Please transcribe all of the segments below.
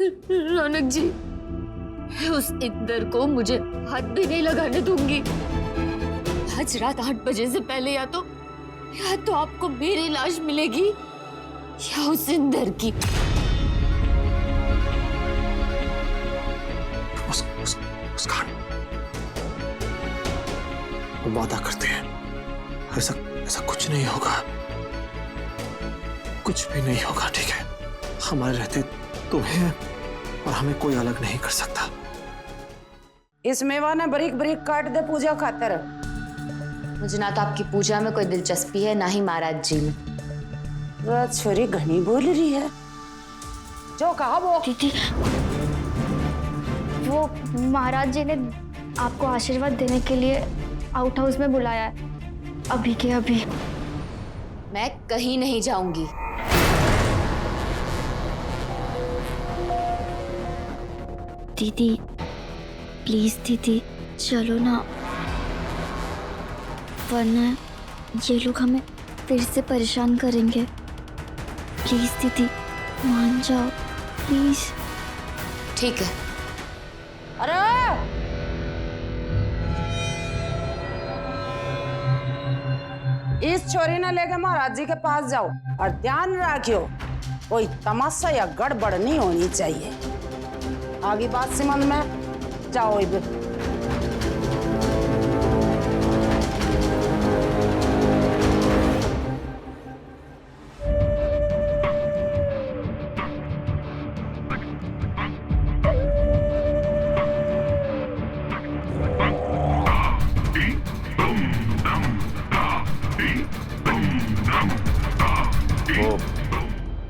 रौनक जी, उस इंदर को मुझे हाथ भी नहीं लगाने दूंगी। आज रात 8 बजे से पहले या तो आपको मेरी लाश मिलेगी या उस इंदर की। मुस्कान, हम वादा करते हैं ऐसा कुछ नहीं होगा, कुछ भी नहीं होगा, ठीक है? हमारे रहते तुम्हें और हमें कोई अलग नहीं कर सकता। इस मेवा ने बरीक बरीक काट दे पूजा खातर। मुझे ना तो आपकी पूजा में कोई दिलचस्पी है, ना ही महाराज जी में। रात छोरी घनी बोल रही है, जो कहा वो। दीदी, वो महाराज जी ने आपको आशीर्वाद देने के लिए आउट हाउस में बुलाया है, अभी के अभी। मैं कहीं नहीं जाऊंगी। दीदी प्लीज दीदी, चलो ना, वरना ये लोग हमें फिर से परेशान करेंगे। प्लीज दीदी मान जाओ, प्लीज। ठीक है। अरे इस छोरी ने लेके महाराज जी के पास जाओ और ध्यान रखियो कोई तमाशा या गड़बड़ नहीं होनी चाहिए। आगे बात सिमन में जाओ। इधर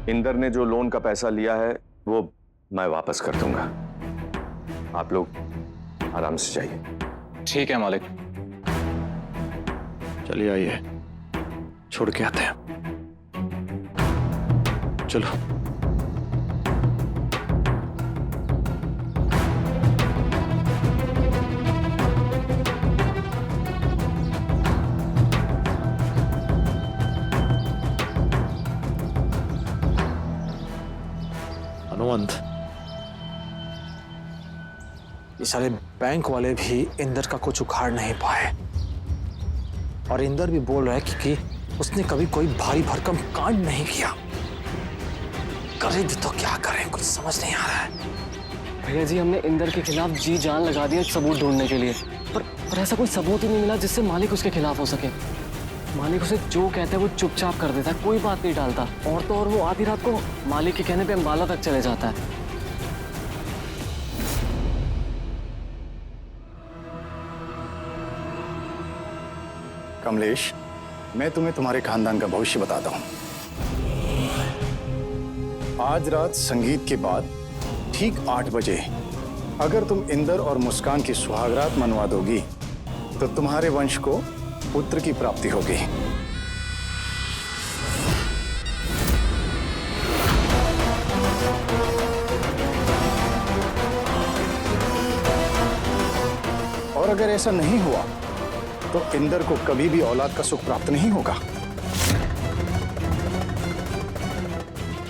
इंदर ने जो लोन का पैसा लिया है वो मैं वापस कर दूंगा। आप लोग आराम से जाइए। ठीक है मालिक। चलिए आइए, छोड़ के आते हैं। चलो। हनुमंत, ये सारे बैंक वाले भी इंदर का कुछ उखाड़ नहीं पाए, और इंदर भी बोल रहा है कि उसने कभी कोई भारी भरकम कांड नहीं किया। करे तो क्या करें, कुछ समझ नहीं आ रहा है। भैया जी, हमने इंदर के खिलाफ जी जान लगा दिया सबूत ढूंढने के लिए, पर ऐसा कोई सबूत ही नहीं मिला जिससे मालिक उसके खिलाफ हो सके। मालिक उसे जो कहता है वो चुपचाप कर देता है, कोई बात नहीं डालता। और तो और वो आधी रात को मालिक के कहने पे अंबाला तक चले जाता है। कमलेश, मैं तुम्हें तुम्हारे खानदान का भविष्य बताता हूं। आज रात संगीत के बाद ठीक 8 बजे अगर तुम इंदर और मुस्कान की सुहागरात मनवा दोगी तो तुम्हारे वंश को पुत्र की प्राप्ति होगी। और अगर ऐसा नहीं हुआ तो इंदर को कभी भी औलाद का सुख प्राप्त नहीं होगा।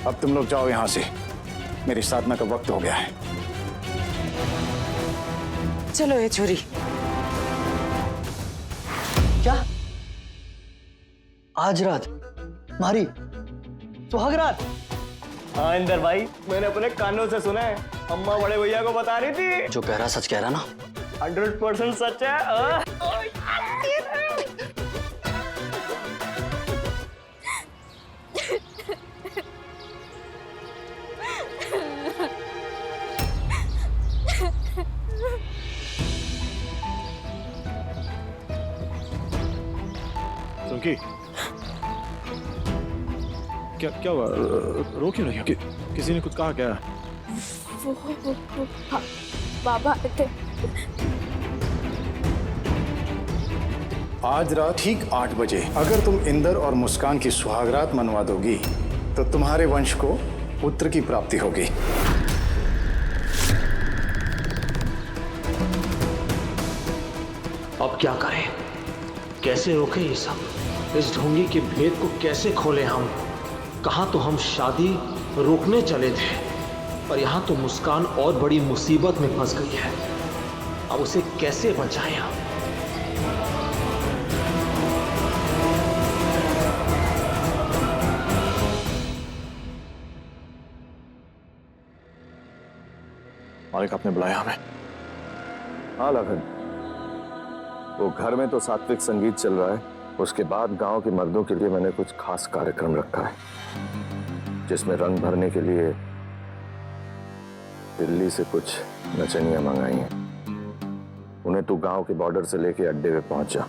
अब तुम लोग जाओ यहां से, मेरी साधना का वक्त हो गया है। चलो ये छोरी। क्या आज रात मारी सुहागरात? हाँ इंदर भाई, मैंने अपने कानों से सुना है, अम्मा बड़े भैया को बता रही थी। जो कह रहा सच कह रहा ना? 100% सच है। सुनकी, क्या हुआ? रो क्यों रही हो? किसी ने कुछ कहा क्या? वो बाबा आए थे। आज रात ठीक 8 बजे अगर तुम इंदर और मुस्कान की सुहागरात मनवा दोगी तो तुम्हारे वंश को पुत्र की प्राप्ति होगी। अब क्या करें? कैसे रोकें ये सब? इस ढोंगी के भेद को कैसे खोलें हम? कहा तो हम शादी रोकने चले थे, पर यहाँ तो मुस्कान और बड़ी मुसीबत में फंस गई है। अब उसे कैसे बचाएं हम? मालिक, आपने बुलाया हमें? हाँ लखन, वो घर में तो सात्विक संगीत चल रहा है, उसके बाद गांव के मर्दों के लिए मैंने कुछ खास कार्यक्रम रखा है, जिसमें रंग भरने के लिए दिल्ली से कुछ नचनियां मंगाई हैं। उन्हें तू गांव के बॉर्डर से लेके अड्डे पे पहुंच जा।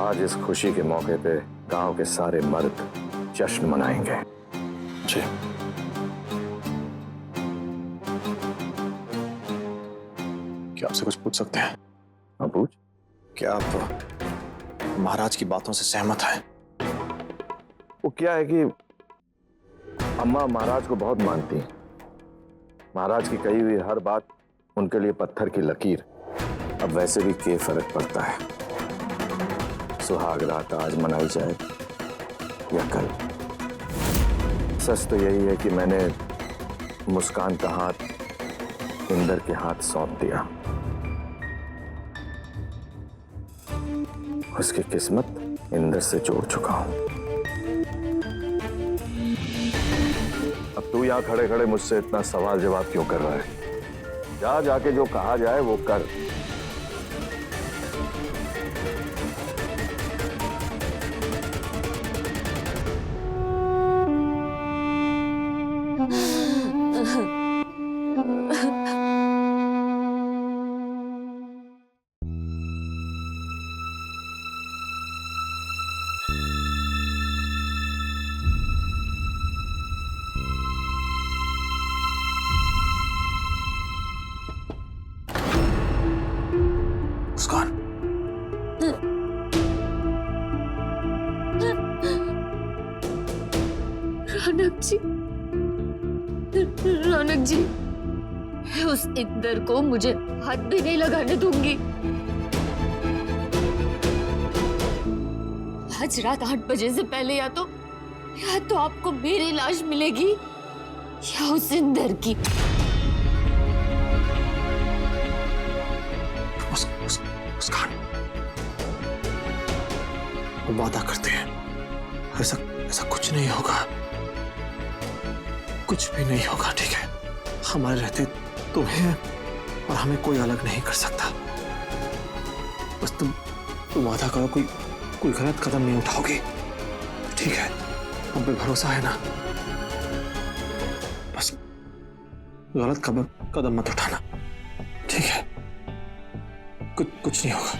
आज इस खुशी के मौके पे गांव के सारे मर्द जश्न मनाएंगे। जी। क्या आपसे कुछ पूछ सकते हैं? हाँ पूछ। क्या आप महाराज की बातों से सहमत हैं? वो क्या है कि अम्मा महाराज को बहुत मानती हैं। महाराज की कही हुई हर बात उनके लिए पत्थर की लकीर। अब वैसे भी क्या फर्क पड़ता है, सुहाग रात आज मनाई जाए या कल। सच तो यही है कि मैंने मुस्कान का हाथ इंदर के हाथ सौंप दिया। उसकी किस्मत इंदर से जोड़ चुका हूं। अब तू यहां खड़े खड़े मुझसे इतना सवाल जवाब क्यों कर रहा है? जा जाके जो कहा जाए वो कर। मुस्कान, रौनक जी, रौनक जी, उस इंदर को मुझे हाथ भी नहीं लगाने दूंगी। आज रात 8 बजे से पहले या तो आपको मेरी लाश मिलेगी या उस इंदर की। मुस्कान, हम वादा करते हैं, ऐसा कुछ नहीं होगा, कुछ भी नहीं होगा, ठीक है? हमारे रहते तुम्हें और हमें कोई अलग नहीं कर सकता। बस तुम वादा करो, कोई गलत कदम नहीं उठाओगी, ठीक है? हम पे भरोसा है ना? बस गलत कदम मत उठाना, ठीक है? कुछ नहीं होगा।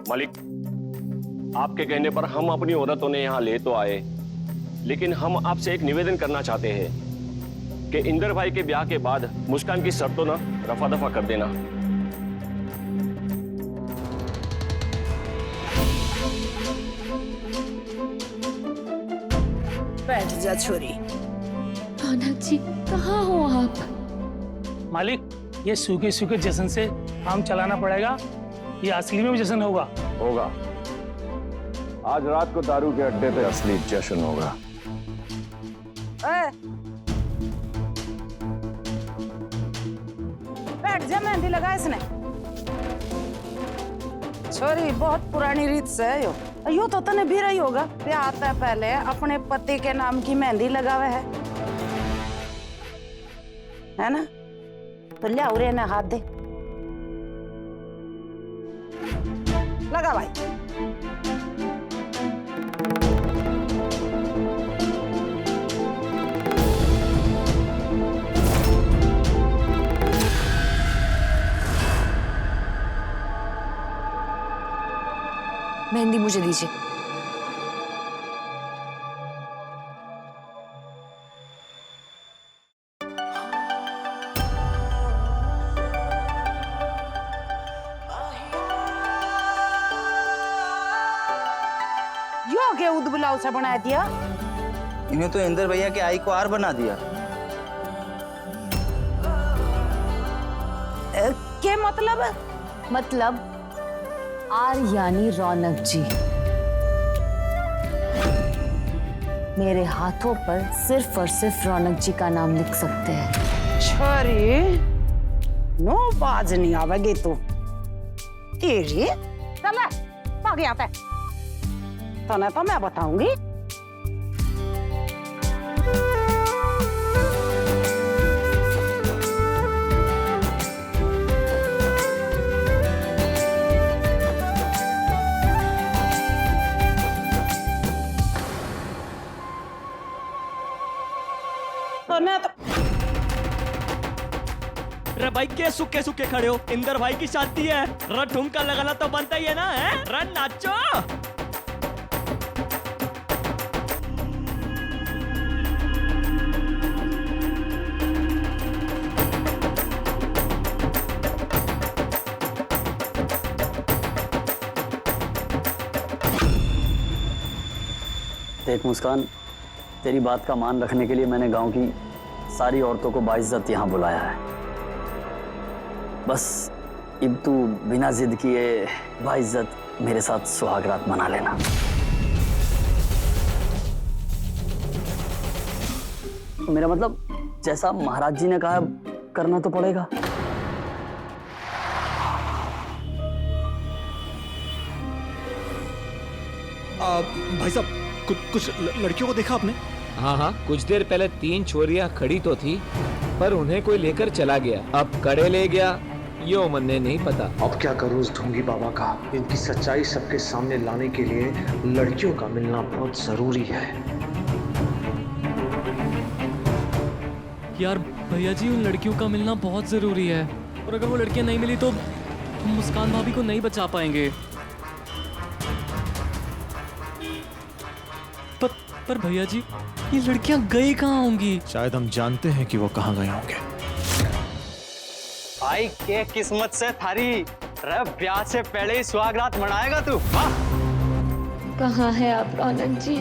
मालिक, आपके कहने पर हम अपनी औरतों ने यहाँ ले तो आए, लेकिन हम आपसे एक निवेदन करना चाहते हैं कि इंदर भाई के ब्याह के बाद मुस्कान की शर्तों ना रफा दफा कर देना। बैठ जा छोरी। रौनक जी, कहाँ हो आप? मालिक, ये सूखे सूखे जश्न से काम चलाना पड़ेगा, ये असली में भी जश्न होगा। होगा। आज रात को दारू के अड्डे पे असली जश्न होगा। बैठ जा, मेहंदी लगा इसने। छोरी, बहुत पुरानी रीत से है यो तो तने भी रही होगा। ब्याह आता पहले अपने पति के नाम की मेहंदी लगावे है ना? तो लिया उरे ने हाथ दे, लगा भाई। मेहंदी मुझे दीजिए। यो के उदबुलाव से बना दिया? इन्हें तो इंदर भैया के आई को आर बना दिया। के मतलब? मतलब आर यानी रौनक जी। मेरे हाथों पर सिर्फ और सिर्फ रौनक जी का नाम लिख सकते हैं। छरी नो बाज नहीं आवेगी तू। तेरी चल भाग यहाँ पे। तने तो मैं बताऊंगी। रे भाई के सूखे सूखे खड़े हो, इंदर भाई की शादी है, रा ठुमका लगाना तो बनता ही है ना, है रा नाचो। देख मुस्कान, तेरी बात का मान रखने के लिए मैंने गांव की सारी औरतों को बाइज्जत यहाँ बुलाया है। बस अब तू बिना जिद किए बाइज्जत मेरे साथ सुहागरात मना लेना। मेरा मतलब जैसा महाराज जी ने कहा करना तो पड़ेगा। भाई साहब, कुछ लड़कियों को देखा आपने? हाँ हाँ, कुछ देर पहले 3 छोरियां खड़ी तो थी, पर उन्हें कोई लेकर चला गया। अब कड़े ले गया यो मन्ने नहीं पता। अब क्या करूं उस ढोंगी बाबा का? इनकी सच्चाई सबके सामने लाने के लिए लड़कियों का मिलना बहुत जरूरी है। यार भैया जी, उन लड़कियों का मिलना बहुत जरूरी है, और अगर वो लड़कियां नहीं मिली तो हम मुस्कान भाभी को नहीं बचा पाएंगे। पर भैया जी, ये लड़कियां गई कहाँ होंगी? शायद हम जानते हैं कि वो कहाँ गए होंगे। भाई के किस्मत से थारी रे, ब्याह से पहले ही सुहागरात मनाएगा तू? कहाँ है आप रौनक जी?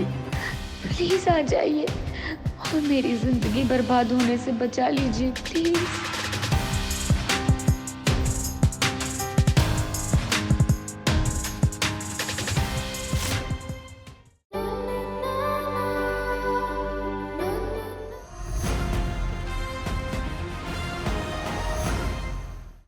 प्लीज आ जाइए और मेरी जिंदगी बर्बाद होने से बचा लीजिए प्लीज।